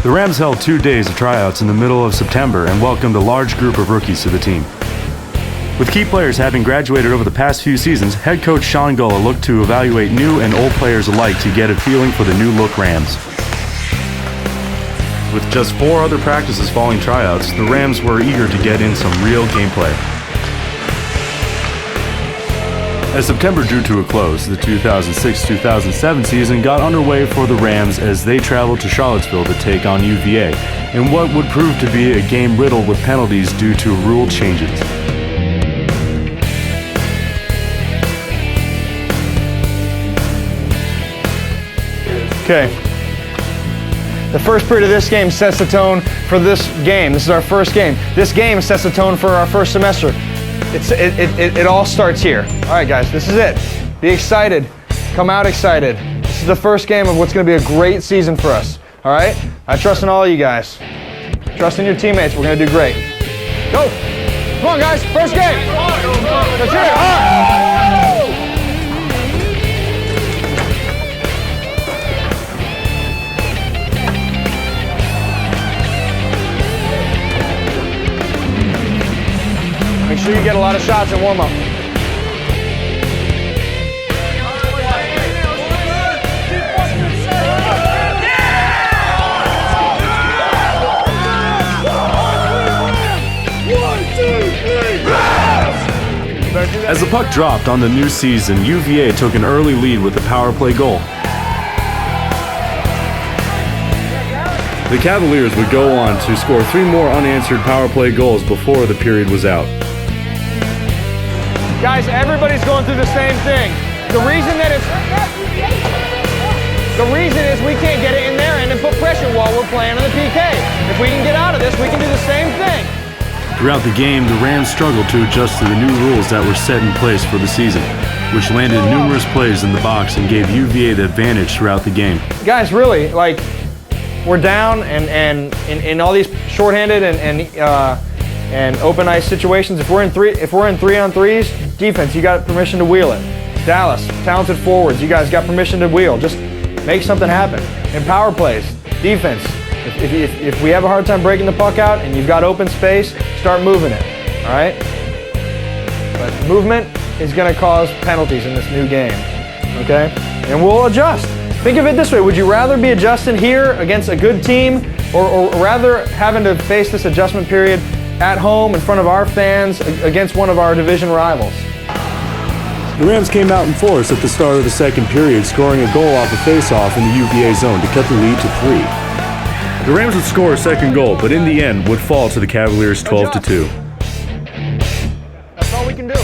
The Rams held 2 days of tryouts in the middle of September and welcomed a large group of rookies to the team. With key players having graduated over the past few seasons, head coach Sean Gulla looked to evaluate new and old players alike to get a feeling for the new-look Rams. With just 4 other practices following tryouts, the Rams were eager to get in some real gameplay. As September drew to a close, the 2006-2007 season got underway for the Rams as they traveled to Charlottesville to take on UVA, in what would prove to be a game riddled with penalties due to rule changes. Okay. The first period of this game sets the tone for this game. This is our first game. This game sets the tone for our first semester. It all starts here. All right, guys, this is it. Be excited. Come out excited. This is the first game of what's going to be a great season for us. All right? I trust in all of you guys. Trust in your teammates. We're going to do great. Go. Come on, guys. First game. Let's hear it. All right. Make sure you get a lot of shots in warm-up. As the puck dropped on the new season, UVA took an early lead with a power play goal. The Cavaliers would go on to score 3 more unanswered power play goals before the period was out. Guys, everybody's going through the same thing. The reason is we can't get it in there and then put pressure while we're playing on the PK. If we can get out of this, we can do the same thing. Throughout the game, the Rams struggled to adjust to the new rules that were set in place for the season, which landed numerous plays in the box and gave UVA the advantage throughout the game. Guys, really, like, we're down and in all these shorthanded and open ice situations. If we're in 3-on-3s, defense, you got permission to wheel it. Dallas, talented forwards, you guys got permission to wheel. Just make something happen. In power plays, defense, if we have a hard time breaking the puck out and you've got open space, start moving it, all right? But movement is going to cause penalties in this new game, okay? And we'll adjust. Think of it this way, would you rather be adjusting here against a good team or rather having to face this adjustment period at home in front of our fans against one of our division rivals? The Rams came out in force at the start of the second period, scoring a goal off a face-off in the UVA zone to cut the lead to 3. The Rams would score a second goal, but in the end would fall to the Cavaliers 12-2. That's all we can do.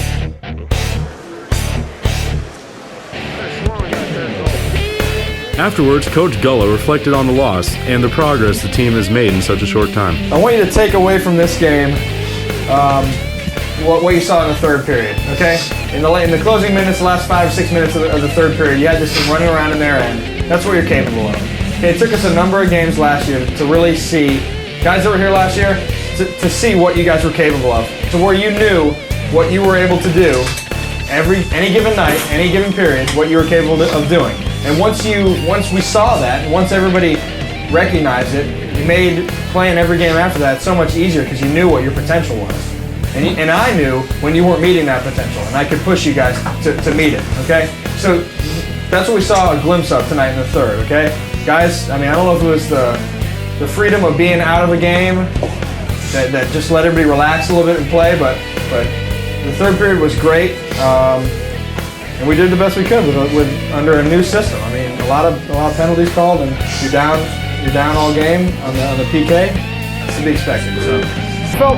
Afterwards, Coach Gulla reflected on the loss and the progress the team has made in such a short time. I want you to take away from this game what you saw in the third period, okay? In the closing minutes, the last 5 or 6 minutes of the third period, you had this thing running around in their end. That's what you're capable of. Okay, it took us a number of games last year to really see, guys that were here last year, to see what you guys were capable of, to where you knew what you were able to do any given night, any given period, what you were capable of doing. And once we saw that, and once everybody recognized it, it made playing every game after that so much easier because you knew what your potential was. And I knew when you weren't meeting that potential, and I could push you guys to meet it, okay? So that's what we saw a glimpse of tonight in the third, okay? Guys, I mean, I don't know if it was the freedom of being out of the game that just let everybody relax a little bit and play, but the third period was great. And we did the best we could with under a new system. I mean, a lot of penalties called, and you're down all game on the PK. That's to be expected. So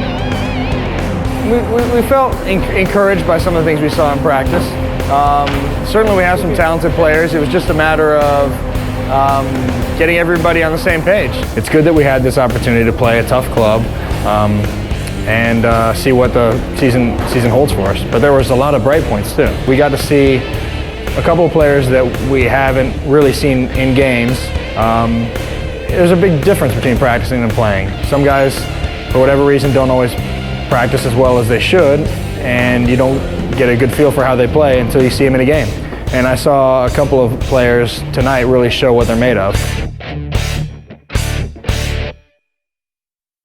we felt encouraged by some of the things we saw in practice. Certainly, we have some talented players. It was just a matter of getting everybody on the same page. It's good that we had this opportunity to play a tough club. And see what the season holds for us. But there was a lot of bright points too. We got to see a couple of players that we haven't really seen in games. There's a big difference between practicing and playing. Some guys, for whatever reason, don't always practice as well as they should, and you don't get a good feel for how they play until you see them in a game. And I saw a couple of players tonight really show what they're made of.